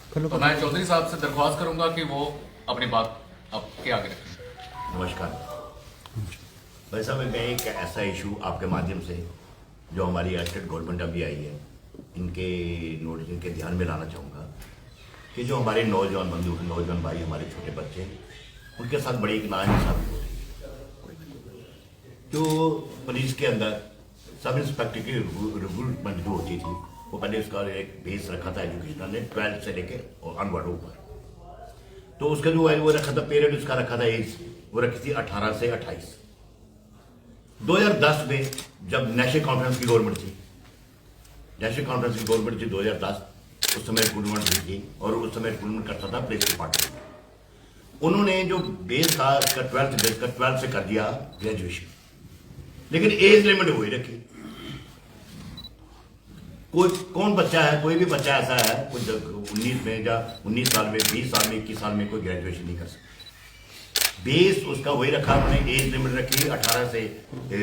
तो मैं चौधरी साहब से दरख्वास्त करूंगा कि वो अपनी बात आपके आगे रखें। नमस्कार भाई साहब, मैं एक ऐसा इशू आपके माध्यम से जो हमारी स्टेट गवर्नमेंट अभी आई है इनके नोटिस इनके ध्यान में लाना चाहूँगा कि जो हमारे नौजवान बंधु नौजवान भाई हमारे छोटे बच्चे उनके साथ बड़ी एक नाइंसाफी हो रही है। जो पुलिस के अंदर सब इंस्पेक्टर की रिक्रूटमेंट जो होती थी वो पहले उसका एक बेस रखा था एजुकेशनल ने 12th से लेके और अनवर्ड ऊपर। तो उसका जो है वो रखा था पीरियड, उसका रखा था एज वो रखी थी 18 से 28। 2010 में जब नेशनल कॉन्फ्रेंस की गवर्नमेंट थी, नेशनल कॉन्फ्रेंस की गवर्नमेंट थी 2010, उस समय रिक्रूटमेंट हुई थी और उस समय रिक्रूटमेंट करता था पुलिस डिपार्टमेंट। उन्होंने जो बेस था इसका 12th बेस का 12th से कर दिया ग्रेजुएशन, लेकिन एज लिमिट वही रखी। कोई कौन बच्चा है, कोई भी बच्चा ऐसा है कोई 19 में या 19 साल में 20 साल में 21 साल में कोई ग्रेजुएशन नहीं कर सकता। बेस उसका वही रखा, उन्होंने एज लिमिट रखी 18 से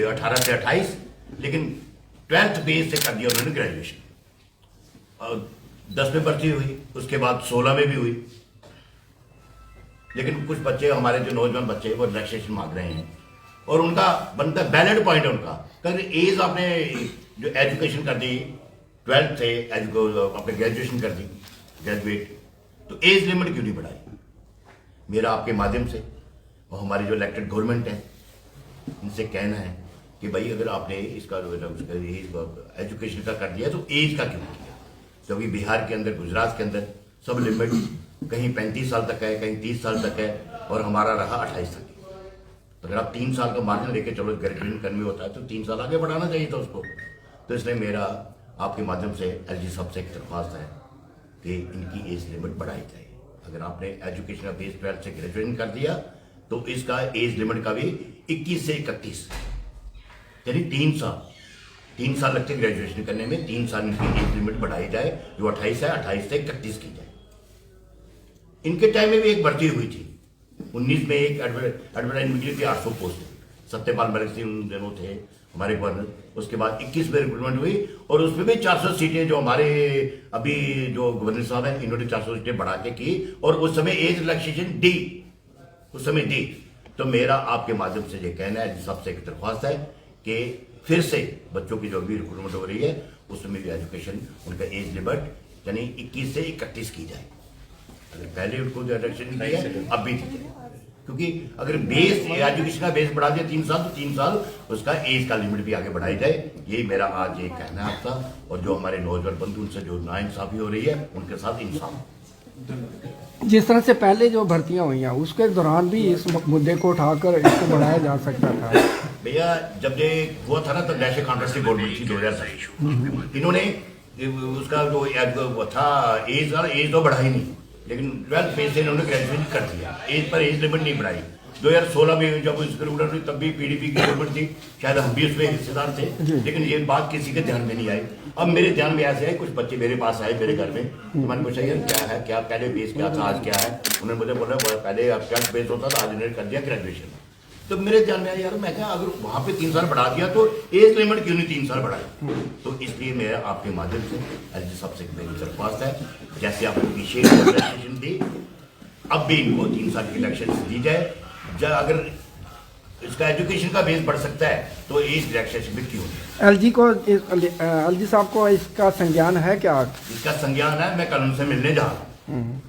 28, लेकिन 12th बेस से कर दिया उन्होंने ग्रेजुएशन। और 10 में भर्ती हुई, उसके बाद 16 में भी हुई, लेकिन कुछ बच्चे हमारे जो नौजवान बच्चे वो रिलैक्सेशन मांग रहे हैं और उनका बनता वैलिड पॉइंट है उनका। अगर एज आपने जो एजुकेशन कर दी 12th से अपने ग्रेजुएशन कर दी ग्रेजुएट, तो एज लिमिट क्यों नहीं बढ़ाई? मेरा आपके माध्यम से और हमारी जो इलेक्टेड गवर्नमेंट है इनसे कहना है कि भाई अगर आपने इसका एजुकेशन का कर दिया तो एज का क्यों नहीं किया? क्योंकि बिहार के अंदर, गुजरात के अंदर सब लिमिट कहीं 35 साल तक है, कहीं 30 साल तक है और हमारा रहा 28 तक। तो अगर आप 3 साल का मार्जिन लेके चलो ग्रेजुएशन करने में होता है तो 3 साल आगे बढ़ाना चाहिए था उसको। तो इसलिए मेरा आपके माध्यम से एलजी साहब से एक दरख्वास्त है कि इनकी एज लिमिट बढ़ाई जाए। अगर आपने एजुकेशन का बेस 12th से ग्रेजुएशन कर दिया तो इसका एज लिमिट का भी 21 से 31 यानी 3 साल लगते हैं ग्रेजुएशन करने में। 3 साल इनकी एज लिमिट बढ़ाई जाए, जो 28 है 28 से 31 की जाए। इनके टाइम में भी एक भर्ती हुई थी 19 में, एक एडवर्टाइजमेंट निकली थी 800 पोस्ट। सत्यपाल मलिक सिंह उन दिनों थे हमारे गवर्नर। उसके बाद 21 में रिक्रूटमेंट हुई और उसमें भी 400 सीटें जो हमारे अभी जो गवर्नर साहब हैं इन्होंने 400 सीटें बढ़ा के की और उस समय एज रिलैक्सेशन दी, उस समय दी। तो मेरा आपके माध्यम से ये कहना है, सबसे एक दरख्वास्त है कि फिर से बच्चों की जो भी रिक्रूटमेंट हो रही है उसमें भी एजुकेशन उनका एज लिमिट यानी 21 से 31 की जाए। अगर पहले उनको जो इलेक्शन दी है अब भी दी जाए, क्योंकि अगर बेस एजुकेशन का बेस बढ़ा दिया 3 साल तो 3 साल उसका एज का लिमिट भी आगे बढ़ाई जाए। यही मेरा आज ये कहना है आपका। और जो हमारे नौजवान बंधु उनसे जो नाइंसाफी हो रही है उनके साथ इंसाफ। जिस तरह से पहले जो भर्तियां हुई हैं उसके दौरान भी इस मुद्दे को उठाकर इसको बढ़ाया जा सकता था। भैया जब ये हुआ था ना तो नेशनल कॉन्फ्रेंस की गवर्नमेंट थी 2023, इन्होंने उसका जो था एज तो बढ़ाई नहीं, लेकिन 12th बेस से इन्होंने ग्रेजुएशन कर दिया, एज पर एज लिमिट नहीं बढ़ाई। 2016 में जब इसके रिक्रूटमेंट हुई तब भी पीडीपी की गवर्नमेंट थी, शायद हम भी उसमें हिस्सेदार थे, लेकिन ये बात किसी के ध्यान में नहीं आई। अब मेरे ध्यान में ऐसे है, कुछ बच्चे मेरे पास आए मेरे घर में, तो मैंने पूछा यार क्या है, क्या पहले बेस क्या था आज क्या है? उन्होंने मुझे बोला पहले 12th बेस होता था, आज इन्होंने कर दिया ग्रेजुएशन। तो मेरे ध्यान में आया यार मैं क्या अगर वहां पे 3 साल बढ़ा दिया तो एज लिमिट क्यों नहीं 3 साल बढ़ाई? तो इसलिए मेरा आपके माध्यम से एलजी साहब से मेरी दरख्वास्त है, जैसे आपको विशेष रिलैक्सेशन दी अब भी इनको 3 साल की रिलैक्सेशन दी जाए। अगर इसका एजुकेशन का बेस बढ़ सकता है तो एज रिलैक्सेशन भी क्यों नहीं? एलजी साहब को इसका संज्ञान है क्या? इसका संज्ञान है, मैं कल उनसे मिलने जा रहा हूँ,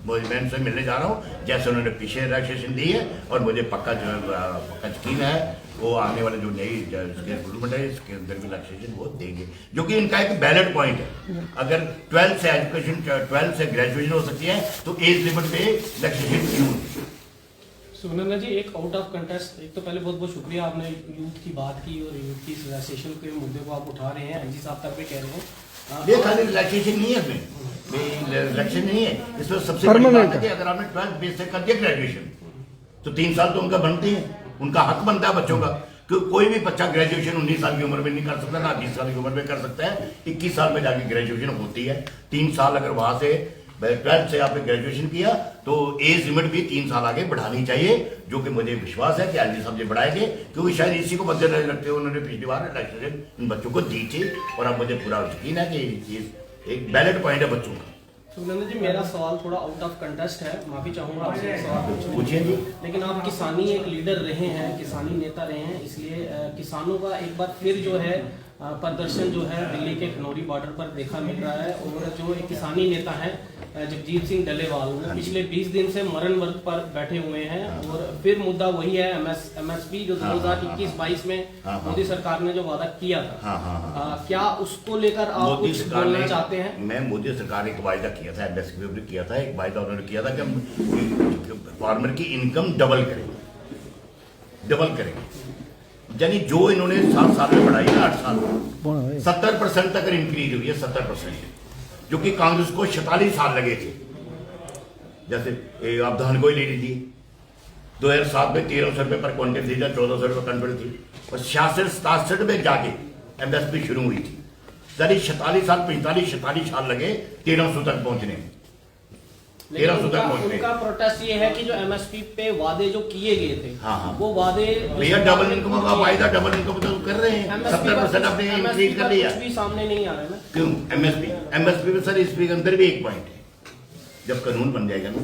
मैं उनसे मिलने जा रहा हूँ। जैसे उन्होंने पीछे रिलैक्सेशन दी है और मुझे पक्का यकीन है वो आने वाले जो नई रिक्रूटमेंट है इसके अंदर भी रिलैक्सेशन वो देंगे, जो कि इनका एक वैलिड पॉइंट है। अगर 12th से एजुकेशन 12th से ग्रेजुएशन हो सकती है तो एज लिमिट पे रिलैक्सेशन क्यों? सुनंदा जी, एक आउट ऑफ कंटेस्ट, एक तो पहले बहुत बहुत शुक्रिया, आपने यूथ की बात की और यूथ की रिलैक्सेशन के मुद्दे को आप उठा रहे हैं, एलजी साहब तक भी कह रहे हैं। ये खाली रिलैक्सेशन नहीं है, इसमें रिलैक्सेशन नहीं है, इसमें सबसे बड़ी बात है कि अगर आपने 12th बेस से कर दिया ग्रेजुएशन तो 3 साल तो उनका बनते हैं, उनका हक बनता है बच्चों का। कोई भी बच्चा ग्रेजुएशन 19 साल की उम्र में नहीं कर सकता, ना 20 साल की उम्र में कर सकता है, 21 साल में जाके ग्रेजुएशन होती है। 3 साल अगर वहां से 12th से आपने ग्रेजुएशन किया तो एज लिमिट भी 3 साल आगे बढ़ानी चाहिए, जो कि मुझे विश्वास है कि एलजी साहब जी बढ़ाएंगे, क्योंकि शायद इसी को मद्देनजर रखते हुए उन्होंने पिछली बार रिलैक्सेशन इन बच्चों को दी थी। और अब मुझे पूरा यकीन है कि ये चीज एक वैलिड पॉइंट है बच्चों का। सुनंदा जी, मेरा सवाल थोड़ा आउट ऑफ कंटेस्ट है, माफी चाहूंगा आपसे ये सवाल पूछने के पूछिए लिए। जी। लेकिन आप किसानी एक लीडर रहे हैं, किसानी नेता रहे हैं, इसलिए किसानों का एक बार फिर जो है प्रदर्शन जो है दिल्ली के खनौरी बॉर्डर पर देखा मिल रहा है। और जो एक किसानी नेता है जगजीत सिंह डलेवाल, वो पिछले 20 दिन से मरण वर्ग पर बैठे हुए हैं। और फिर मुद्दा वही है MSP जो 2021-22 में मोदी सरकार ने जो वादा किया था, क्या उसको लेकर आप कुछ बोलना चाहते हैं? मैं मोदी सरकार ने एक वायदा किया था, MSP पे किया था, एक वायदा उन्होंने किया था कि हम फार्मर की इनकम डबल करेंगे। यानी जो इन्होंने 7 साल में बढ़ाई ना, 8 साल में 70% तक इंक्रीज हुई है, 70%, जो कि कांग्रेस को 46 साल लगे थे। जैसे आप धान को ही ले लीजिए, 2007 में 1300 रुपये पर क्विंटल थी, 1400 रुपये क्विंटल थी, और 66-67 में जाके MSP शुरू हुई थी। यानी 46 साल 45-46 साल लगे 1300 तक पहुंचने में। लेकिन उनका प्रोटेस्ट ये है कि जो MSP पे वादे जो किए गए थे, वो वादे भैया डबल इनकम का वायदा, डबल इनकम तो कर रहे हैं, 70% अपने इंक्रीज कर लिया। कुछ भी सामने नहीं आ रहा है ना। क्यों? MSP में सर इसके अंदर भी एक पॉइंट है, जब कानून बन जाएगा ना,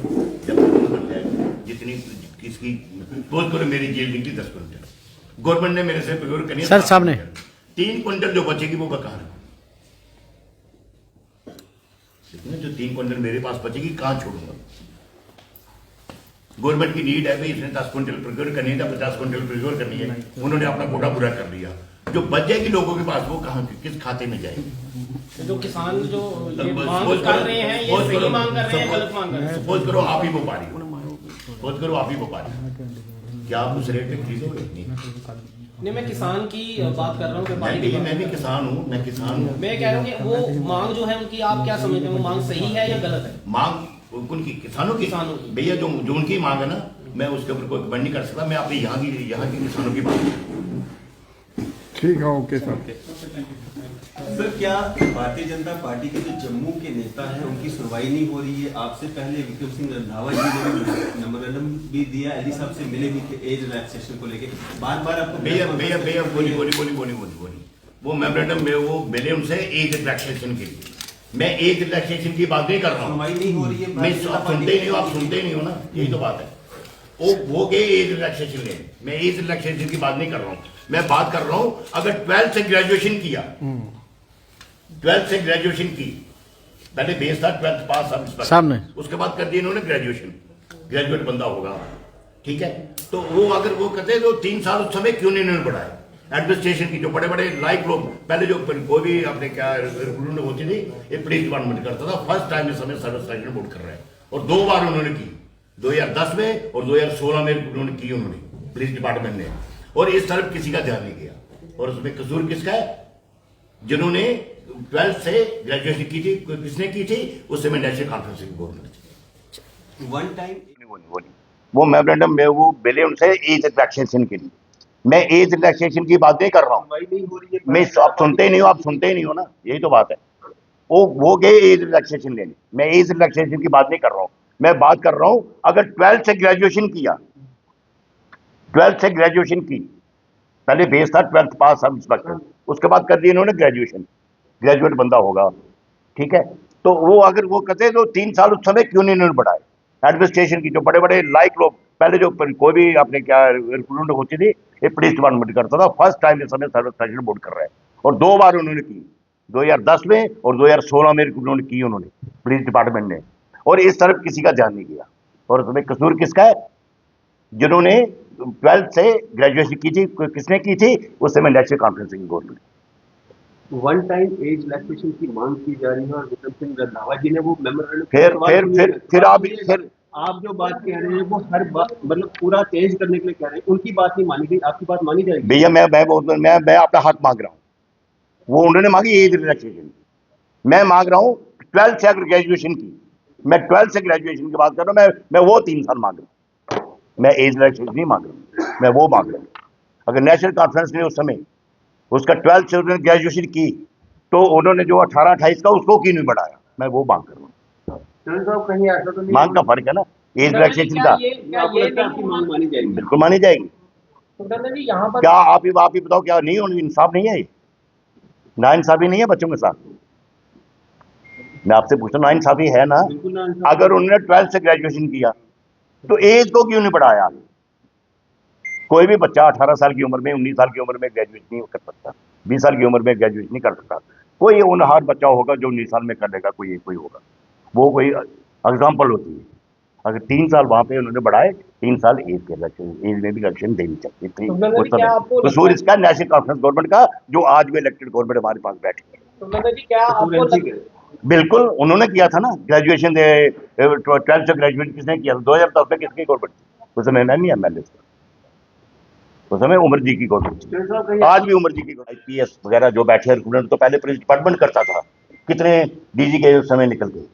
जितनी किसकी बोल करो, मेरी जेल निकली 10 क्विंटल, गवर्नमेंट ने मेरे से प्रोक्योर करनी है सर सामने 3 क्विंटल जो बचेगी वो कहाँ है? जो 3 क्विंटल मेरे पास बचेगी कहाँ छोड़ूंगा? गवर्नमेंट की नीड है भाई, इसने 10 क्विंटल प्रोक्योर करनी है, 50 क्विंटल प्रोक्योर करनी है, उन्होंने अपना कोटा पूरा कर लिया। जो बच जाएगी लोगों के पास वो कहाँ, किस खाते में जाएगी? जो किसान जो ये मांग कर रहे हैं, ये सही मांग कर रहे हैं, गलत मांग कर रहे हैं? सपोज करो आप ही व्यापारी, क्या आप उस रेट पे खरीदोगे? नहीं, मैं किसान की बात कर रहा हूँ, मैं भी किसान हूँ, मैं मैं कह रहा हूँ कि वो मांग जो है उनकी, आप क्या समझते हैं, वो मांग सही है या गलत है? मांग उनकी किसानों की भैया, जो उनकी मांग है ना, मैं उसके ऊपर कोई कमेंट नहीं कर सकता। मैं अपनी यहाँ की किसानों की बात। ठीक है, ओके सर। सर, क्या भारतीय जनता पार्टी के जो जम्मू के नेता हैं उनकी सुनवाई नहीं हो रही है? आपसे पहले विक्रम सिंह रंधावा जी ने भी मेमोरेंडम भी दिया, अली साहब से मिले भी थे एज रिलैक्सेशन को लेके, बार आपको भैया बोली वो मेमोरेंडम में वो मिले उनसे एज रिलैक्सेशन के लिए। मैं एज रिलैक्सेशन की बात नहीं कर रहा हूँ, सुनवाई नहीं हो रही है। मैं आप सुनते नहीं हो ना, यही तो बात है। वो गए एज रिलैक्सेशन लेने, मैं एज रिलैक्सेशन की बात नहीं कर रहा हूँ। मैं बात कर रहा हूँ अगर 12th से ग्रेजुएशन किया, 12th से ग्रेजुएशन की, पहले बेस था 12th पास सामने, उसके बाद कर दिया इन्होंने ग्रेजुएशन, ग्रेजुएट बंदा होगा, ठीक है। तो वो अगर वो कहते तो 3 साल उस समय क्यों नहीं इन्होंने बढ़ाए? एडमिनिस्ट्रेशन की जो बड़े बड़े लाइक लोग पहले जो कोई भी अपने क्या रिक्रूटमेंट होती थी, ये पुलिस डिपार्टमेंट करता था। फर्स्ट टाइम इस समय सर्विस सेलेक्शन बोर्ड कर रहे हैं, और 2 बार उन्होंने की, 2010 में और 2016 में उन्होंने की, उन्होंने पुलिस डिपार्टमेंट ने। और इस तरफ किसी का ध्यान नहीं गया, और उसमें कसूर किसका है? जिन्होंने 12th से ग्रेजुएशन की थी, किसने की थी? उस समय नेशनल कॉन्फ्रेंस की गवर्नमेंट वन टाइम वो मेमोरेंडम में वो मिले उनसे एज रिलैक्सेशन के लिए। मैं एज रिलैक्सेशन की बात नहीं कर रहा हूँ, मैं आप सुनते ही नहीं हो ना, यही तो बात है। वो गए एज रिलैक्सेशन लेने, मैं एज रिलैक्सेशन की बात नहीं कर रहा हूँ। मैं बात कर रहा हूँ अगर 12th से ग्रेजुएशन किया, 12th से ग्रेजुएशन की, पहले बेस था 12th पास सब इंस्पेक्टर, उसके बाद कर दिया इन्होंने ग्रेजुएशन, ग्रेजुएट बंदा होगा, ठीक है। तो वो अगर वो कहते तो 3 साल उस समय क्यों नहीं इन्होंने बढ़ाए? एडमिनिस्ट्रेशन की जो बड़े बड़े लाइक लोग पहले जो कोई भी अपने क्या रिक्रूटमेंट होती थी, ये पुलिस डिपार्टमेंट करता था। फर्स्ट टाइम इस समय सर्विस सेलेक्शन बोर्ड कर रहे हैं, और 2 बार उन्होंने की, 2010 में और 2016 में रिक्रूटमेंट की उन्होंने पुलिस डिपार्टमेंट ने, और इस तरफ किसी का ध्यान नहीं किया। और उसमें कसूर किसका है? जिन्होंने 12th से ग्रेजुएशन की थी, किसने की थी? उस समय नेशनल कॉन्फ्रेंस की government. One time age relaxation की मांग की जा रही है, और विक्रम सिंह रंधावा जी ने वो मेमोरेंडम फिर आप जो बात कह रहे हैं वो हर बात मतलब पूरा चेंज करने के लिए कह रहे हैं, उनकी बात नहीं मानी गई, आपकी बात मानी जाएगी? भैया मैं अपना हक मांग रहा हूँ। वो उन्होंने मांगी एज रिलैक्सेशन, मैं मांग रहा हूँ 12th से अगर ग्रेजुएशन की, मैं 12th से ग्रेजुएशन की बात कर रहा हूँ, मैं वो 3 साल मांग रहा हूँ। मैं एज रिलैक्सेशन नहीं मांग रहा हूँ, मैं वो मांग रहा हूँ। अगर नेशनल कॉन्फ्रेंस ने उस समय उसका 12th से उन्होंने ग्रेजुएशन की, तो उन्होंने जो 18-28 का उसको क्यों नहीं बढ़ाया? मैं वो मांग कर रहा हूँ। कहीं ऐसा तो नहीं, मांग का फर्क है ना, एज रिलैक्सेशन का। मांग मानी जाएगी? बिल्कुल मानी जाएगी। क्या आप ही बताओ, क्या नहीं होनी? इंसाफ नहीं है? ना इंसाफी नहीं है बच्चों के साथ? मैं आपसे पूछता हूँ, नाइंसाफी है ना? बिल्कुल ना। अगर उन्होंने 12th से ग्रेजुएशन किया तो एज को क्यों नहीं बढ़ाया? कोई भी बच्चा 18 साल की उम्र में, 19 साल की उम्र में ग्रेजुएट नहीं कर सकता, 20 साल की उम्र में ग्रेजुएट नहीं कर सकता। कोई होनहार बच्चा होगा जो 19 साल में कर लेगा, कोई होगा, वो कोई एग्जाम्पल होती है। अगर 3 साल वहां पे उन्होंने बढ़ाए, 3 साल एज के इलेक्शन, एज में भी इलेक्शन देनी चाहिए थी। कसूर इसका नेशनल कॉन्फ्रेंस गवर्नमेंट का, जो आज भी इलेक्टेड गवर्नमेंट हमारे पास बैठी है। बिल्कुल, उन्होंने किया था ना ग्रेजुएशन, 12th से ग्रेजुएट किसने किया था? 2010 में किसकी गवर्नमेंट थी? उस समय मैं नहीं एमएलए था, उस समय उमर जी की गवर्नमेंट थी, आज भी उमर जी की। आईपीएस वगैरह जो बैठे हैं स्टूडेंट, तो पहले पुलिस डिपार्टमेंट करता था, कितने डीजी के उस समय निकल गए।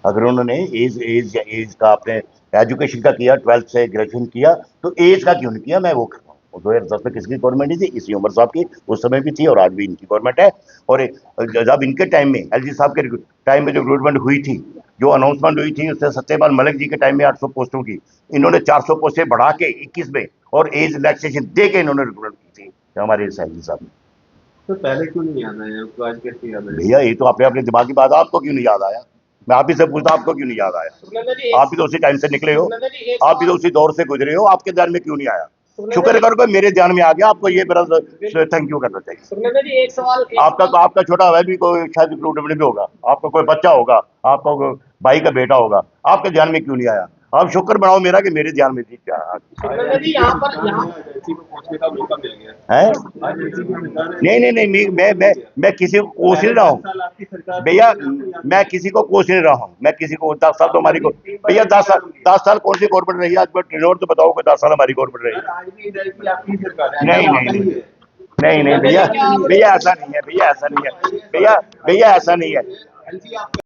अगर उन्होंने एज का अपने एजुकेशन का किया, 12th से ग्रेजुएशन किया, तो एज का क्यों नहीं किया? मैं वो करता हूँ। 2010 में किसकी गवर्नमेंट थी? इसी उमर साहब की, उस समय भी थी और आज भी इनकी गवर्नमेंट है। और जब इनके टाइम में, एलजी साहब के टाइम में जो रिक्रूटमेंट हुई थी, जो अनाउंसमेंट हुई थी, उससे सत्यपाल मलिक जी के टाइम में 800 पोस्टों की, इन्होंने 400 पोस्टें बढ़ा के 21 में और एज रिलैक्सेशन दे के इन्होंने रिक्रूटमेंट की थी हमारे एलजी साहब ने। तो पहले क्यों नहीं याद आया आपको, आज कैसे याद आया? भैया ये तो अपने दिमाग की बात, आपको क्यों नहीं याद आया? मैं आप ही से पूछता, आपको क्यों नहीं याद आया? आप भी तो उसी टाइम से निकले हो, आप भी तो उसी दौर से गुजरे हो, आपके ध्यान में क्यों नहीं आया? शुक्र करो कि मेरे ध्यान में आ गया, आपको ये मेरा थैंक यू करना चाहिए। एक सवाल आपका छोटा भाई भी कोई शायद रिक्रूटमेंट भी होगा, आपका कोई बच्चा होगा, आपका कोई भाई का बेटा होगा, आपके ध्यान में क्यों नहीं आया? आप शुक्र बनाओ मेरा कि मेरे ध्यान में थी क्या है? नहीं, मैं किसी को कोस नहीं रहा हूँ भैया, मैं किसी को कोस नहीं रहा हूँ, मैं किसी को 10 साल तो हमारी को भैया 10 साल कौन सी गवर्नमेंट रही? आज टेन्योर तो बताओ कि 10 साल हमारी गवर्नमेंट रही। नहीं भैया, ऐसा नहीं है, भैया ऐसा नहीं है, भैया ऐसा नहीं है।